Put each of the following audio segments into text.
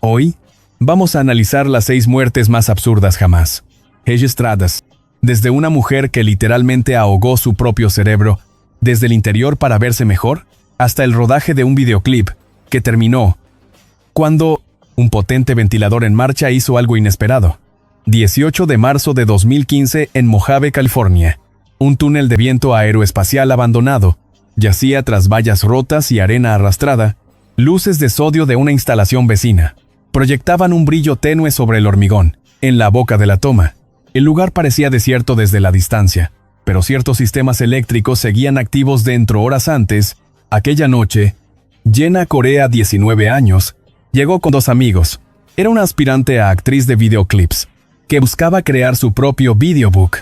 Hoy, vamos a analizar las 6 muertes más absurdas jamás registradas, desde una mujer que literalmente ahogó su propio cerebro, desde el interior para verse mejor, hasta el rodaje de un videoclip que terminó cuando un potente ventilador en marcha hizo algo inesperado. 18 de marzo de 2015 en Mojave, California. Un túnel de viento aeroespacial abandonado yacía tras vallas rotas y arena arrastrada. Luces de sodio de una instalación vecina proyectaban un brillo tenue sobre el hormigón, en la boca de la toma. El lugar parecía desierto desde la distancia, pero ciertos sistemas eléctricos seguían activos dentro. Horas antes, aquella noche, Jenna Corea, 19 años, llegó con 2 amigos. Era una aspirante a actriz de videoclips, que buscaba crear su propio videobook.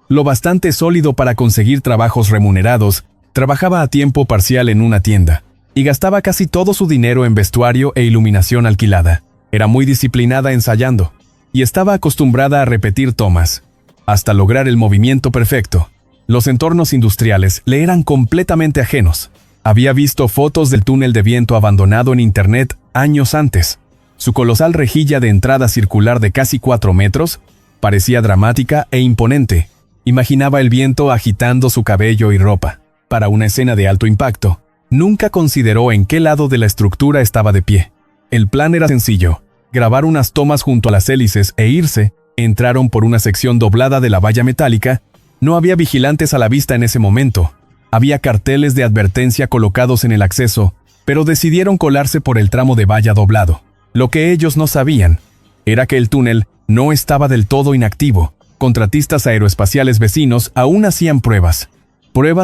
Lo bastante sólido para conseguir trabajos remunerados, trabajaba a tiempo parcial en una tienda, y gastaba casi todo su dinero en vestuario e iluminación alquilada. Era muy disciplinada ensayando, y estaba acostumbrada a repetir tomas, hasta lograr el movimiento perfecto. Los entornos industriales le eran completamente ajenos. Había visto fotos del túnel de viento abandonado en internet años antes. Su colosal rejilla de entrada circular de casi 4 metros parecía dramática e imponente. Imaginaba el viento agitando su cabello y ropa. Para una escena de alto impacto, nunca consideró en qué lado de la estructura estaba de pie. El plan era sencillo: grabar unas tomas junto a las hélices e irse. Entraron por una sección doblada de la valla metálica. No había vigilantes a la vista en ese momento. Había carteles de advertencia colocados en el acceso, pero decidieron colarse por el tramo de valla doblado. Lo que ellos no sabían era que el túnel no estaba del todo inactivo. Contratistas aeroespaciales vecinos aún hacían pruebas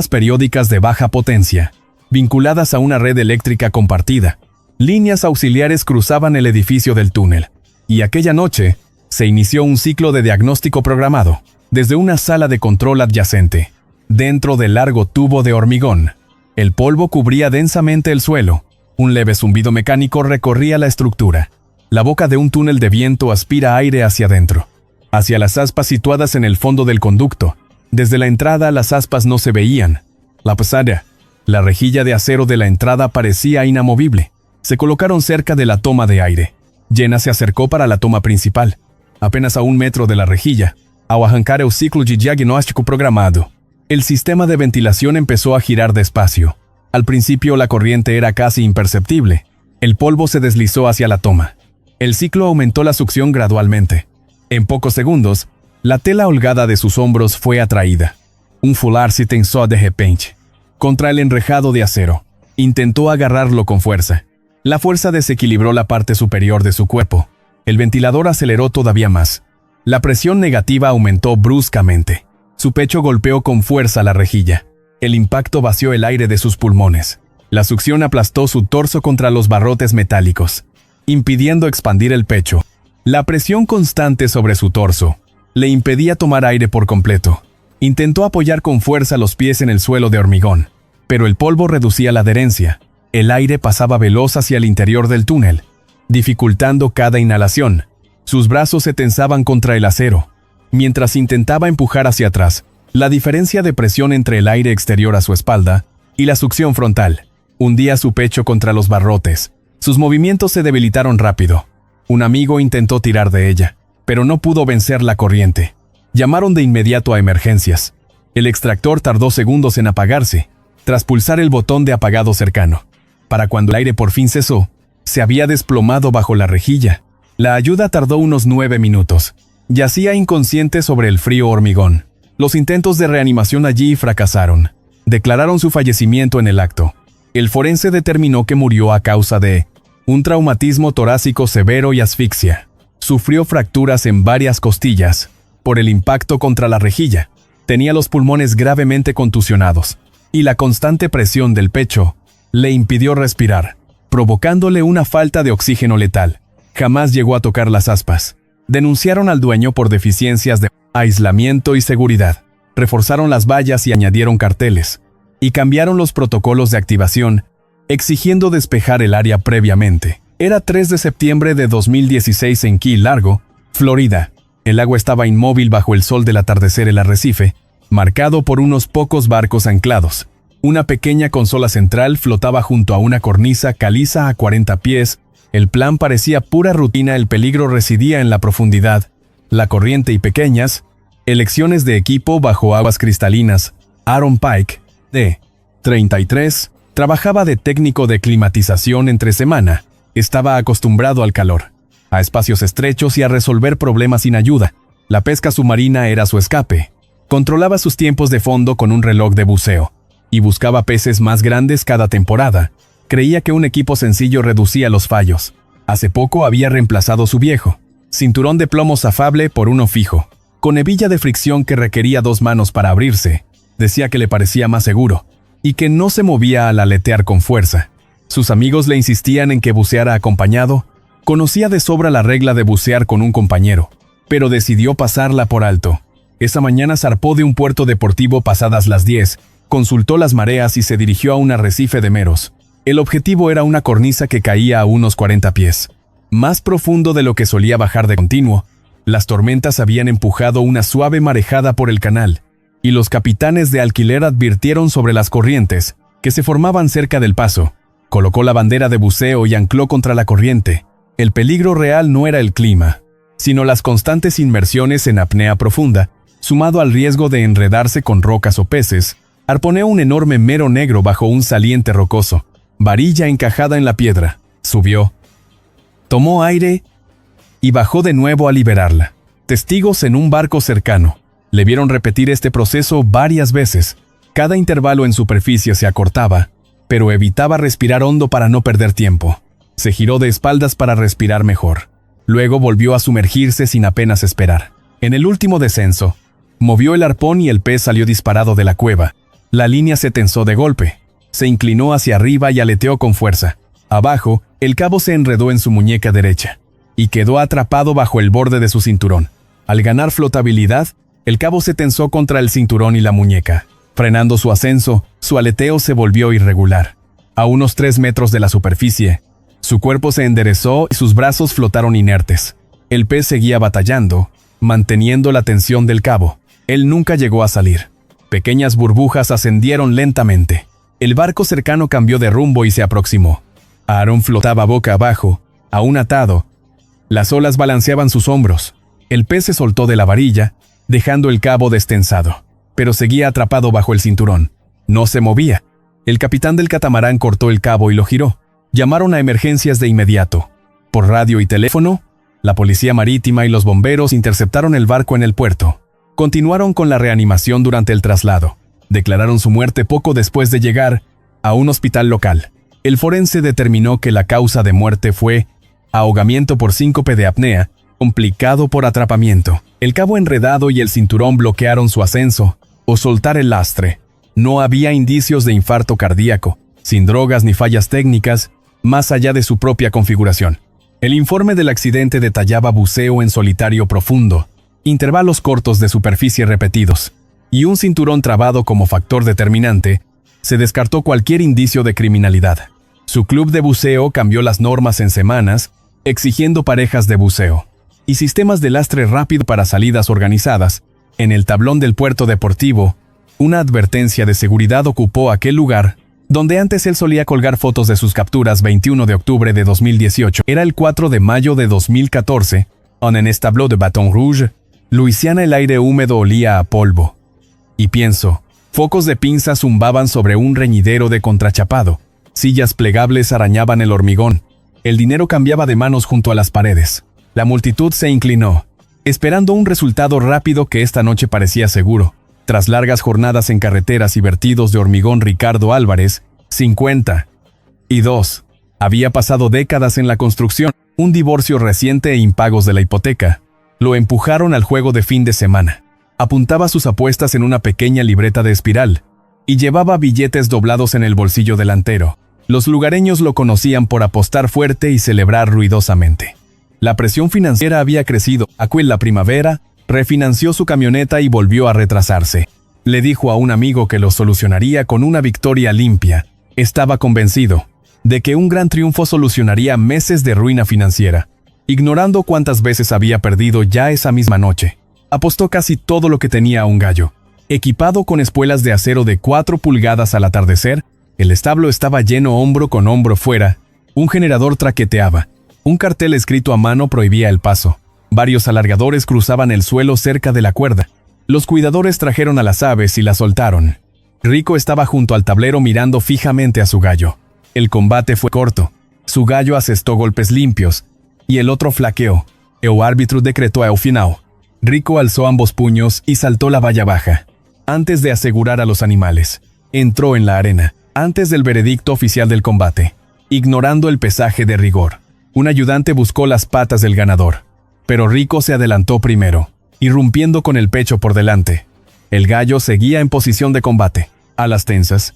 periódicas de baja potencia, vinculadas a una red eléctrica compartida. Líneas auxiliares cruzaban el edificio del túnel, y aquella noche se inició un ciclo de diagnóstico programado, desde una sala de control adyacente. Dentro del largo tubo de hormigón, el polvo cubría densamente el suelo. Un leve zumbido mecánico recorría la estructura. La boca de un túnel de viento aspira aire hacia adentro, hacia las aspas situadas en el fondo del conducto. Desde la entrada las aspas no se veían. La pasada, la rejilla de acero de la entrada parecía inamovible. Se colocaron cerca de la toma de aire. Jenna se acercó para la toma principal, apenas a 1 metro de la rejilla, ao arrancar el ciclo de diagnóstico programado. El sistema de ventilación empezó a girar despacio. Al principio la corriente era casi imperceptible. El polvo se deslizó hacia la toma. El ciclo aumentó la succión gradualmente. En pocos segundos, la tela holgada de sus hombros fue atraída. Un fular se tensó de repente contra el enrejado de acero. Intentó agarrarlo con fuerza. La fuerza desequilibró la parte superior de su cuerpo. El ventilador aceleró todavía más. La presión negativa aumentó bruscamente. Su pecho golpeó con fuerza la rejilla. El impacto vació el aire de sus pulmones. La succión aplastó su torso contra los barrotes metálicos, impidiendo expandir el pecho. La presión constante sobre su torso le impedía tomar aire por completo. Intentó apoyar con fuerza los pies en el suelo de hormigón, pero el polvo reducía la adherencia. El aire pasaba veloz hacia el interior del túnel, dificultando cada inhalación. Sus brazos se tensaban contra el acero, mientras intentaba empujar hacia atrás. La diferencia de presión entre el aire exterior a su espalda y la succión frontal hundía su pecho contra los barrotes. Sus movimientos se debilitaron rápido. Un amigo intentó tirar de ella, pero no pudo vencer la corriente. Llamaron de inmediato a emergencias. El extractor tardó segundos en apagarse, tras pulsar el botón de apagado cercano. Para cuando el aire por fin cesó, se había desplomado bajo la rejilla. La ayuda tardó unos 9 minutos. Yacía inconsciente sobre el frío hormigón. Los intentos de reanimación allí fracasaron. Declararon su fallecimiento en el acto. El forense determinó que murió a causa de un traumatismo torácico severo y asfixia. Sufrió fracturas en varias costillas por el impacto contra la rejilla. Tenía los pulmones gravemente contusionados, y la constante presión del pecho le impidió respirar, provocándole una falta de oxígeno letal. Jamás llegó a tocar las aspas. Denunciaron al dueño por deficiencias de aislamiento y seguridad. Reforzaron las vallas y añadieron carteles. Y cambiaron los protocolos de activación, exigiendo despejar el área previamente. Era 3 de septiembre de 2016 en Key Largo, Florida. El agua estaba inmóvil bajo el sol del atardecer. El arrecife, marcado por unos pocos barcos anclados. Una pequeña consola central flotaba junto a una cornisa caliza a 40 pies El plan parecía pura rutina, el peligro residía en la profundidad, la corriente y pequeñas elecciones de equipo bajo aguas cristalinas. Aaron Pike, de 33, trabajaba de técnico de climatización entre semana. Estaba acostumbrado al calor, a espacios estrechos y a resolver problemas sin ayuda. La pesca submarina era su escape. Controlaba sus tiempos de fondo con un reloj de buceo y buscaba peces más grandes cada temporada. Creía que un equipo sencillo reducía los fallos. Hace poco había reemplazado su viejo cinturón de plomo zafable por uno fijo, con hebilla de fricción que requería 2 manos para abrirse. Decía que le parecía más seguro y que no se movía al aletear con fuerza. Sus amigos le insistían en que buceara acompañado. Conocía de sobra la regla de bucear con un compañero, pero decidió pasarla por alto. Esa mañana zarpó de un puerto deportivo pasadas las 10, consultó las mareas y se dirigió a un arrecife de meros. El objetivo era una cornisa que caía a unos 40 pies. Más profundo de lo que solía bajar de continuo. Las tormentas habían empujado una suave marejada por el canal, y los capitanes de alquiler advirtieron sobre las corrientes que se formaban cerca del paso. Colocó la bandera de buceo y ancló contra la corriente. El peligro real no era el clima, sino las constantes inmersiones en apnea profunda, sumado al riesgo de enredarse con rocas o peces. Arponeó un enorme mero negro bajo un saliente rocoso, varilla encajada en la piedra. Subió, tomó aire y bajó de nuevo a liberarla. Testigos en un barco cercano le vieron repetir este proceso varias veces. Cada intervalo en superficie se acortaba, pero evitaba respirar hondo para no perder tiempo. Se giró de espaldas para respirar mejor. Luego volvió a sumergirse sin apenas esperar. En el último descenso, movió el arpón y el pez salió disparado de la cueva. La línea se tensó de golpe. Se inclinó hacia arriba y aleteó con fuerza. Abajo, el cabo se enredó en su muñeca derecha y quedó atrapado bajo el borde de su cinturón. Al ganar flotabilidad, el cabo se tensó contra el cinturón y la muñeca. Frenando su ascenso, su aleteo se volvió irregular. A unos 3 metros de la superficie, su cuerpo se enderezó y sus brazos flotaron inertes. El pez seguía batallando, manteniendo la tensión del cabo. Él nunca llegó a salir. Pequeñas burbujas ascendieron lentamente. El barco cercano cambió de rumbo y se aproximó. Aaron flotaba boca abajo, aún atado. Las olas balanceaban sus hombros. El pez se soltó de la varilla, dejando el cabo destensado, pero seguía atrapado bajo el cinturón. No se movía. El capitán del catamarán cortó el cabo y lo giró. Llamaron a emergencias de inmediato. Por radio y teléfono, la policía marítima y los bomberos interceptaron el barco en el puerto. Continuaron con la reanimación durante el traslado. Declararon su muerte poco después de llegar a un hospital local. El forense determinó que la causa de muerte fue ahogamiento por síncope de apnea, complicado por atrapamiento. El cabo enredado y el cinturón bloquearon su ascenso, o soltar el lastre. No había indicios de infarto cardíaco, sin drogas ni fallas técnicas, más allá de su propia configuración. El informe del accidente detallaba buceo en solitario profundo, intervalos cortos de superficie repetidos, y un cinturón trabado como factor determinante. Se descartó cualquier indicio de criminalidad. Su club de buceo cambió las normas en semanas, exigiendo parejas de buceo y sistemas de lastre rápido para salidas organizadas. En el tablón del puerto deportivo, una advertencia de seguridad ocupó aquel lugar, donde antes él solía colgar fotos de sus capturas. 21 de octubre de 2018. Era el 4 de mayo de 2014. En el tableau de Baton Rouge, Luisiana, el aire húmedo olía a polvo. Y pienso, focos de pinza zumbaban sobre un reñidero de contrachapado. Sillas plegables arañaban el hormigón. El dinero cambiaba de manos junto a las paredes. La multitud se inclinó, esperando un resultado rápido que esta noche parecía seguro. Tras largas jornadas en carreteras y vertidos de hormigón, Ricardo Álvarez, 52, había pasado décadas en la construcción. Un divorcio reciente e impagos de la hipoteca lo empujaron al juego de fin de semana. Apuntaba sus apuestas en una pequeña libreta de espiral y llevaba billetes doblados en el bolsillo delantero. Los lugareños lo conocían por apostar fuerte y celebrar ruidosamente. La presión financiera había crecido. La primavera, refinanció su camioneta y volvió a retrasarse. Le dijo a un amigo que lo solucionaría con una victoria limpia. Estaba convencido de que un gran triunfo solucionaría meses de ruina financiera. Ignorando cuántas veces había perdido ya esa misma noche, apostó casi todo lo que tenía a un gallo. Equipado con espuelas de acero de 4 pulgadas al atardecer, el establo estaba lleno hombro con hombro fuera. Un generador traqueteaba, Un cartel escrito a mano prohibía el paso. Varios alargadores cruzaban el suelo cerca de la cuerda. Los cuidadores trajeron a las aves y las soltaron. Rico estaba junto al tablero mirando fijamente a su gallo. El combate fue corto. Su gallo asestó golpes limpios, y el otro flaqueó. El árbitro decretó el final. Rico alzó ambos puños y saltó la valla baja. Antes de asegurar a los animales, entró en la arena, antes del veredicto oficial del combate, ignorando el pesaje de rigor. Un ayudante buscó las patas del ganador, pero Rico se adelantó primero, irrumpiendo con el pecho por delante. El gallo seguía en posición de combate, alas tensas,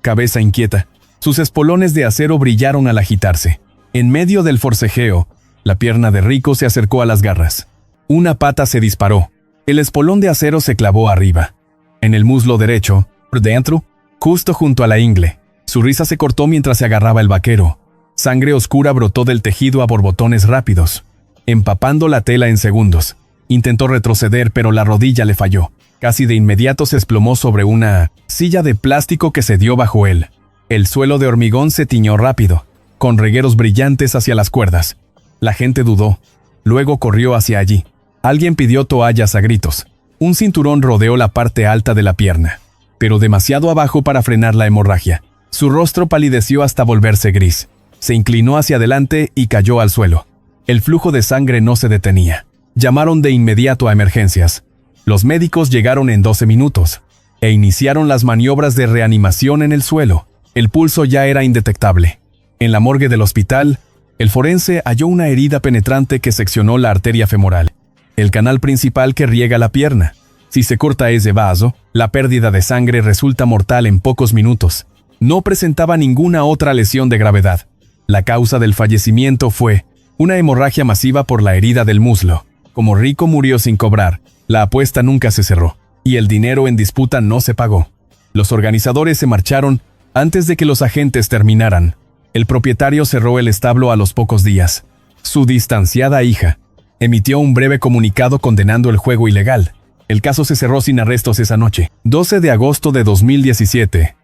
cabeza inquieta. Sus espolones de acero brillaron al agitarse. En medio del forcejeo, la pierna de Rico se acercó a las garras. Una pata se disparó. El espolón de acero se clavó arriba, en el muslo derecho, por dentro, justo junto a la ingle. Su risa se cortó mientras se agarraba el vaquero. Sangre oscura brotó del tejido a borbotones rápidos, empapando la tela en segundos. Intentó retroceder, pero la rodilla le falló. Casi de inmediato se desplomó sobre una silla de plástico que cedió bajo él. El suelo de hormigón se tiñó rápido, con regueros brillantes hacia las cuerdas. La gente dudó. Luego corrió hacia allí. Alguien pidió toallas a gritos. Un cinturón rodeó la parte alta de la pierna, pero demasiado abajo para frenar la hemorragia. Su rostro palideció hasta volverse gris. Se inclinó hacia adelante y cayó al suelo. El flujo de sangre no se detenía. Llamaron de inmediato a emergencias. Los médicos llegaron en 12 minutos e iniciaron las maniobras de reanimación en el suelo. El pulso ya era indetectable. En la morgue del hospital, el forense halló una herida penetrante que seccionó la arteria femoral, el canal principal que riega la pierna. Si se corta ese vaso, la pérdida de sangre resulta mortal en pocos minutos. No presentaba ninguna otra lesión de gravedad. La causa del fallecimiento fue una hemorragia masiva por la herida del muslo. Como Rico murió sin cobrar, la apuesta nunca se cerró, y el dinero en disputa no se pagó. Los organizadores se marcharon antes de que los agentes terminaran. El propietario cerró el establo a los pocos días. Su distanciada hija emitió un breve comunicado condenando el juego ilegal. El caso se cerró sin arrestos esa noche. 12 de agosto de 2017.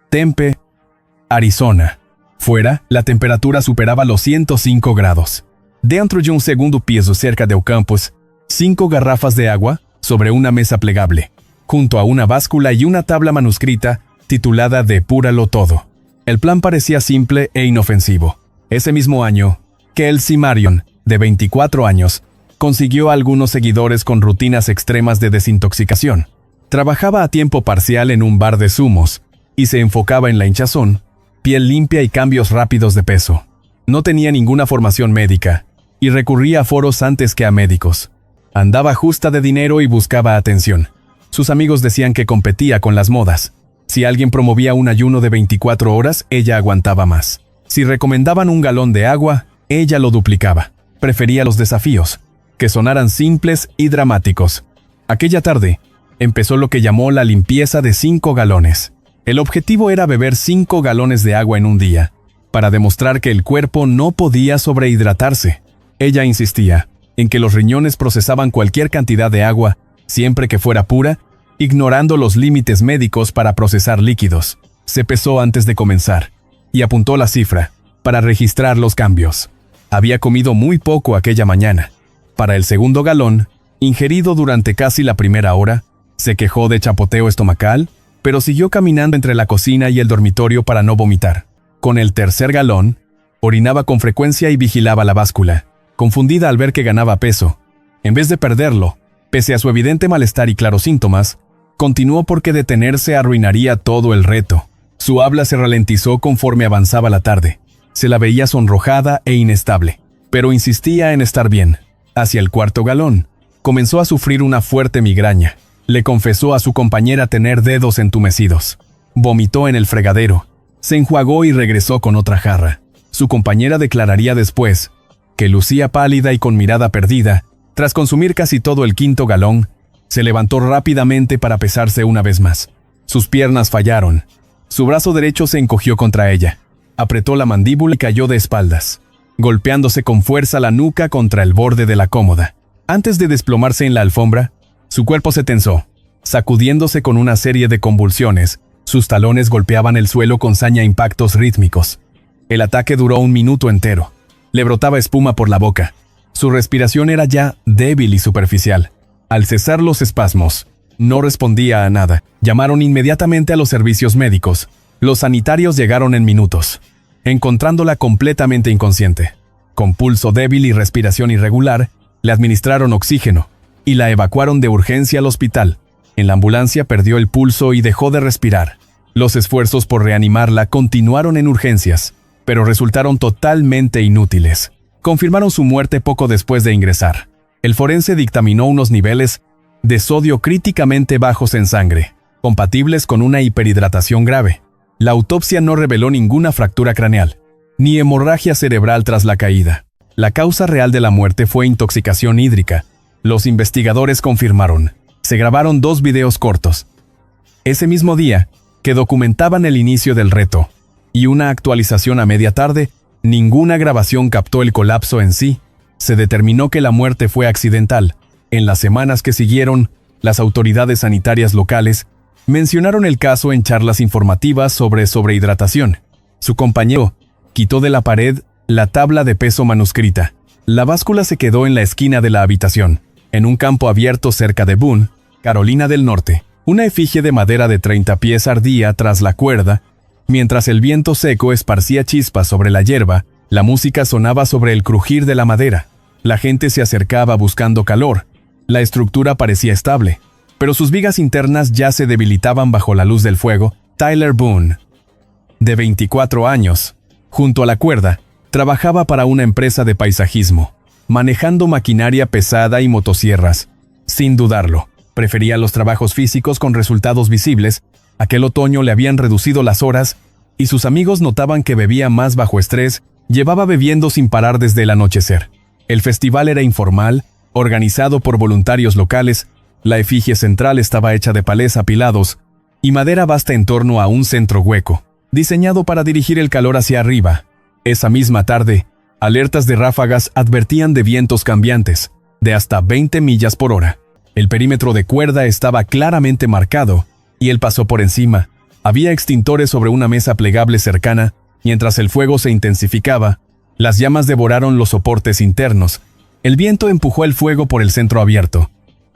Tempe, Arizona. Fuera, la temperatura superaba los 105 grados. Dentro de un segundo piso cerca del campus, 5 garrafas de agua sobre una mesa plegable, junto a una báscula y una tabla manuscrita titulada Depúralo todo. El plan parecía simple e inofensivo. Ese mismo año, Kelsey Marion, de 24 años, consiguió algunos seguidores con rutinas extremas de desintoxicación. Trabajaba a tiempo parcial en un bar de zumos y se enfocaba en la hinchazón, piel limpia y cambios rápidos de peso. No tenía ninguna formación médica y recurría a foros antes que a médicos. Andaba justa de dinero y buscaba atención. Sus amigos decían que competía con las modas. Si alguien promovía un ayuno de 24 horas, ella aguantaba más. Si recomendaban un galón de agua, ella lo duplicaba. Prefería los desafíos, que sonaran simples y dramáticos. Aquella tarde, empezó lo que llamó la limpieza de 5 galones. El objetivo era beber 5 galones de agua en un día, para demostrar que el cuerpo no podía sobrehidratarse. Ella insistía en que los riñones procesaban cualquier cantidad de agua, siempre que fuera pura, ignorando los límites médicos para procesar líquidos. Se pesó antes de comenzar y apuntó la cifra para registrar los cambios. Había comido muy poco aquella mañana. Para el segundo galón, ingerido durante casi la primera hora, se quejó de chapoteo estomacal, pero siguió caminando entre la cocina y el dormitorio para no vomitar. Con el tercer galón, orinaba con frecuencia y vigilaba la báscula, confundida al ver que ganaba peso. En vez de perderlo, pese a su evidente malestar y claros síntomas, continuó porque detenerse arruinaría todo el reto. Su habla se ralentizó conforme avanzaba la tarde. Se la veía sonrojada e inestable, pero insistía en estar bien. Hacia el cuarto galón, comenzó a sufrir una fuerte migraña. Le confesó a su compañera tener dedos entumecidos. Vomitó en el fregadero. Se enjuagó y regresó con otra jarra. Su compañera declararía después que lucía pálida y con mirada perdida. Tras consumir casi todo el quinto galón, se levantó rápidamente para pesarse una vez más. Sus piernas fallaron. Su brazo derecho se encogió contra ella. Apretó la mandíbula y cayó de espaldas, golpeándose con fuerza la nuca contra el borde de la cómoda. Antes de desplomarse en la alfombra, su cuerpo se tensó, sacudiéndose con una serie de convulsiones. Sus talones golpeaban el suelo con saña impactos rítmicos. El ataque duró 1 minuto entero. Le brotaba espuma por la boca. Su respiración era ya débil y superficial. Al cesar los espasmos, no respondía a nada. Llamaron inmediatamente a los servicios médicos. Los sanitarios llegaron en minutos, encontrándola completamente inconsciente. Con pulso débil y respiración irregular, le administraron oxígeno y la evacuaron de urgencia al hospital. En la ambulancia perdió el pulso y dejó de respirar. Los esfuerzos por reanimarla continuaron en urgencias, pero resultaron totalmente inútiles. Confirmaron su muerte poco después de ingresar. El forense dictaminó unos niveles de sodio críticamente bajos en sangre, compatibles con una hiperhidratación grave. La autopsia no reveló ninguna fractura craneal, ni hemorragia cerebral tras la caída. La causa real de la muerte fue intoxicación hídrica. Los investigadores confirmaron. Se grabaron 2 videos cortos ese mismo día que documentaban el inicio del reto, y una actualización a media tarde. Ninguna grabación captó el colapso en sí. Se determinó que la muerte fue accidental. En las semanas que siguieron, las autoridades sanitarias locales mencionaron el caso en charlas informativas sobre sobrehidratación. Su compañero quitó de la pared la tabla de peso manuscrita. La báscula se quedó en la esquina de la habitación, en un campo abierto cerca de Boone, Carolina del Norte. Una efigie de madera de 30 pies ardía tras la cuerda. Mientras el viento seco esparcía chispas sobre la hierba, la música sonaba sobre el crujir de la madera. La gente se acercaba buscando calor. La estructura parecía estable, pero sus vigas internas ya se debilitaban bajo la luz del fuego. Tyler Boone, de 24 años, junto a la cuerda, trabajaba para una empresa de paisajismo, manejando maquinaria pesada y motosierras. Sin dudarlo, prefería los trabajos físicos con resultados visibles. Aquel otoño le habían reducido las horas, y sus amigos notaban que bebía más bajo estrés. Llevaba bebiendo sin parar desde el anochecer. El festival era informal, organizado por voluntarios locales. La efigie central estaba hecha de palés apilados y madera vasta en torno a un centro hueco, diseñado para dirigir el calor hacia arriba. Esa misma tarde, alertas de ráfagas advertían de vientos cambiantes, de hasta 20 millas por hora. El perímetro de cuerda estaba claramente marcado, y él pasó por encima. Había extintores sobre una mesa plegable cercana. Mientras el fuego se intensificaba, las llamas devoraron los soportes internos. El viento empujó el fuego por el centro abierto,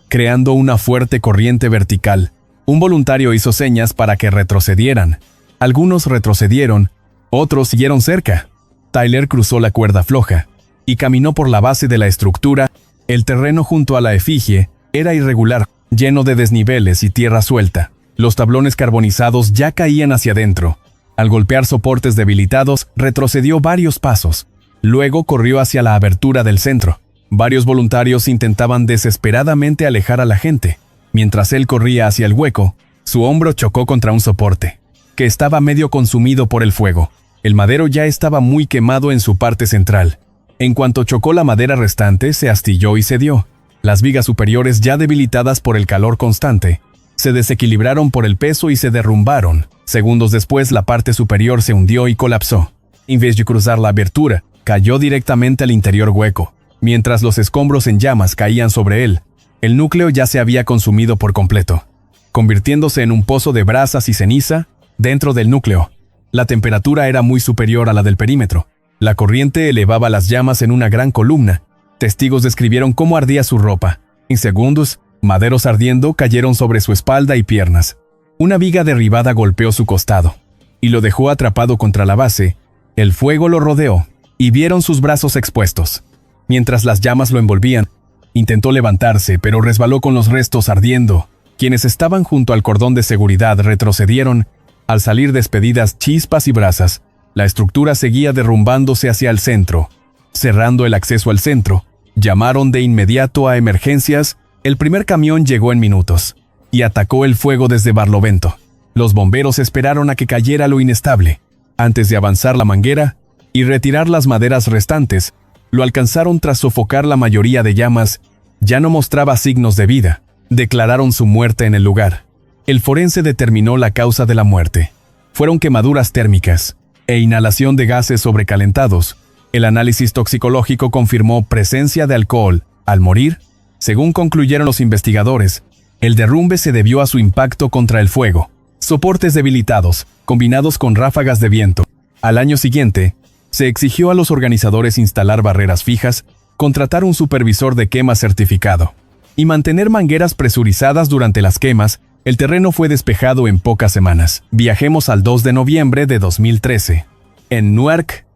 creando una fuerte corriente vertical. Un voluntario hizo señas para que retrocedieran. Algunos retrocedieron, otros siguieron cerca. Tyler cruzó la cuerda floja y caminó por la base de la estructura. El terreno junto a la efigie era irregular, lleno de desniveles y tierra suelta. Los tablones carbonizados ya caían hacia adentro. Al golpear soportes debilitados, retrocedió varios pasos. Luego corrió hacia la abertura del centro. Varios voluntarios intentaban desesperadamente alejar a la gente. Mientras él corría hacia el hueco, su hombro chocó contra un soporte, que estaba medio consumido por el fuego. El madero ya estaba muy quemado en su parte central. En cuanto chocó la madera restante, se astilló y cedió. Las vigas superiores, ya debilitadas por el calor constante, se desequilibraron por el peso y se derrumbaron. Segundos después, la parte superior se hundió y colapsó. En vez de cruzar la abertura, cayó directamente al interior hueco. Mientras los escombros en llamas caían sobre él, el núcleo ya se había consumido por completo, convirtiéndose en un pozo de brasas y ceniza dentro del núcleo. La temperatura era muy superior a la del perímetro. La corriente elevaba las llamas en una gran columna. Testigos describieron cómo ardía su ropa. En segundos, maderos ardiendo cayeron sobre su espalda y piernas. Una viga derribada golpeó su costado y lo dejó atrapado contra la base. El fuego lo rodeó y vieron sus brazos expuestos. Mientras las llamas lo envolvían, intentó levantarse, pero resbaló con los restos ardiendo. Quienes estaban junto al cordón de seguridad retrocedieron. Al salir despedidas chispas y brasas, la estructura seguía derrumbándose hacia el centro, cerrando el acceso al centro. Llamaron de inmediato a emergencias. El primer camión llegó en minutos y atacó el fuego desde Barlovento. Los bomberos esperaron a que cayera lo inestable, antes de avanzar la manguera y retirar las maderas restantes. Lo alcanzaron tras sofocar la mayoría de llamas. Ya no mostraba signos de vida. Declararon su muerte en el lugar. El forense determinó la causa de la muerte. Fueron quemaduras térmicas e inhalación de gases sobrecalentados. El análisis toxicológico confirmó presencia de alcohol. Al morir, según concluyeron los investigadores, el derrumbe se debió a su impacto contra el fuego. Soportes debilitados, combinados con ráfagas de viento. Al año siguiente, Se exigió a los organizadores instalar barreras fijas, contratar un supervisor de quema certificado y mantener mangueras presurizadas durante las quemas. El terreno fue despejado en pocas semanas. Viajemos al 2 de noviembre de 2013. En Newark,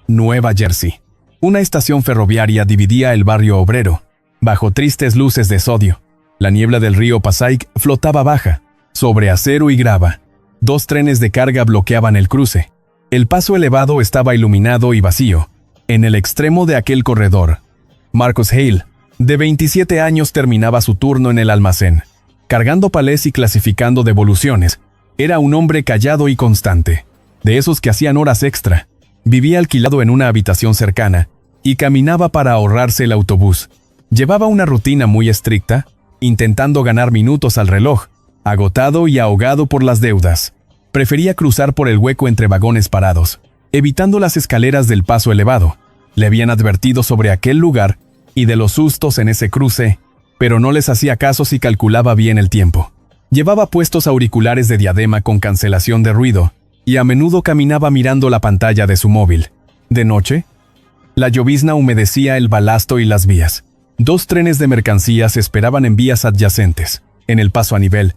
Nueva Jersey. Una estación ferroviaria dividía el barrio obrero. Bajo tristes luces de sodio, la niebla del río Passaic flotaba baja, sobre acero y grava. 2 trenes de carga bloqueaban el cruce. El paso elevado estaba iluminado y vacío. En el extremo de aquel corredor, Marcus Hale, de 27 años, terminaba su turno en el almacén, cargando palés y clasificando devoluciones. Era un hombre callado y constante, de esos que hacían horas extra. Vivía alquilado en una habitación cercana y caminaba para ahorrarse el autobús. Llevaba una rutina muy estricta, intentando ganar minutos al reloj, agotado y ahogado por las deudas. Prefería cruzar por el hueco entre vagones parados, evitando las escaleras del paso elevado. Le habían advertido sobre aquel lugar y de los sustos en ese cruce, pero no les hacía caso si calculaba bien el tiempo. Llevaba puestos auriculares de diadema con cancelación de ruido, y a menudo caminaba mirando la pantalla de su móvil. De noche, la llovizna humedecía el balasto y las vías. 2 trenes de mercancías esperaban en vías adyacentes, en el paso a nivel,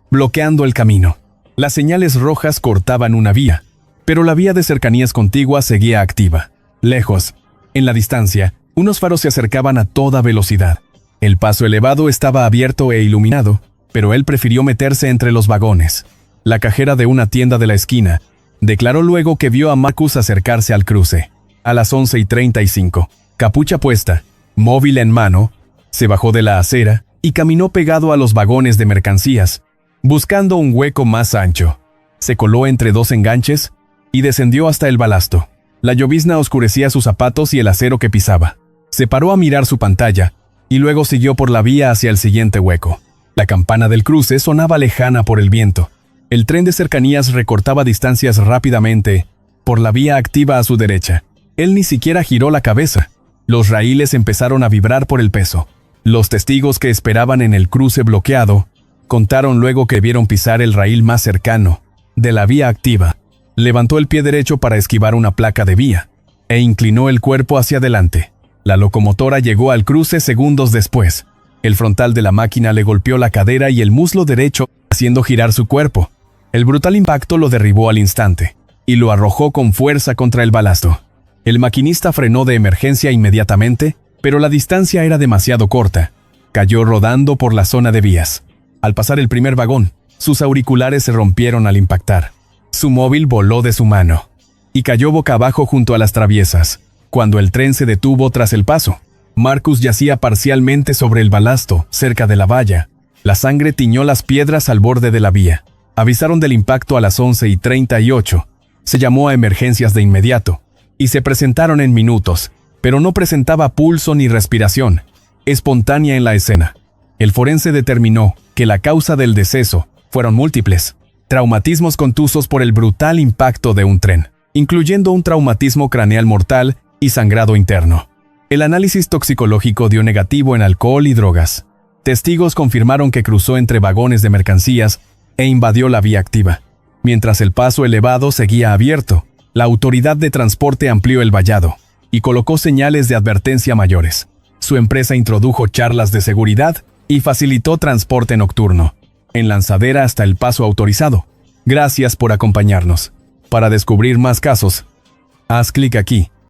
bloqueando el camino. Las señales rojas cortaban una vía, pero la vía de cercanías contigua seguía activa. Lejos, en la distancia, unos faros se acercaban a toda velocidad. El paso elevado estaba abierto e iluminado, pero él prefirió meterse entre los vagones. La cajera de una tienda de la esquina declaró luego que vio a Marcus acercarse al cruce. A las 11:35, capucha puesta, móvil en mano, se bajó de la acera y caminó pegado a los vagones de mercancías, buscando un hueco más ancho. Se coló entre 2 enganches y descendió hasta el balasto. La llovizna oscurecía sus zapatos y el acero que pisaba. Se paró a mirar su pantalla y luego siguió por la vía hacia el siguiente hueco. La campana del cruce sonaba lejana por el viento. El tren de cercanías recortaba distancias rápidamente por la vía activa a su derecha. Él ni siquiera giró la cabeza. Los raíles empezaron a vibrar por el peso. Los testigos que esperaban en el cruce bloqueado contaron luego que vieron pisar el raíl más cercano de la vía activa. Levantó el pie derecho para esquivar una placa de vía e inclinó el cuerpo hacia adelante. La locomotora llegó al cruce segundos después. El frontal de la máquina le golpeó la cadera y el muslo derecho, haciendo girar su cuerpo. El brutal impacto lo derribó al instante y lo arrojó con fuerza contra el balasto. El maquinista frenó de emergencia inmediatamente, pero la distancia era demasiado corta. Cayó rodando por la zona de vías. Al pasar el primer vagón, sus auriculares se rompieron al impactar. Su móvil voló de su mano y cayó boca abajo junto a las traviesas. Cuando el tren se detuvo tras el paso, Marcus yacía parcialmente sobre el balasto, cerca de la valla. La sangre tiñó las piedras al borde de la vía. Avisaron del impacto a las 11:38. Se llamó a emergencias de inmediato y se presentaron en minutos, pero no presentaba pulso ni respiración espontánea en la escena. El forense determinó que la causa del deceso fueron múltiples traumatismos contusos por el brutal impacto de un tren, incluyendo un traumatismo craneal mortal y sangrado interno. El análisis toxicológico dio negativo en alcohol y drogas. Testigos confirmaron que cruzó entre vagones de mercancías e invadió la vía activa. Mientras el paso elevado seguía abierto, la autoridad de transporte amplió el vallado y colocó señales de advertencia mayores. Su empresa introdujo charlas de seguridad y facilitó transporte nocturno, en lanzadera hasta el paso autorizado. Gracias por acompañarnos. Para descubrir más casos, haz clic aquí.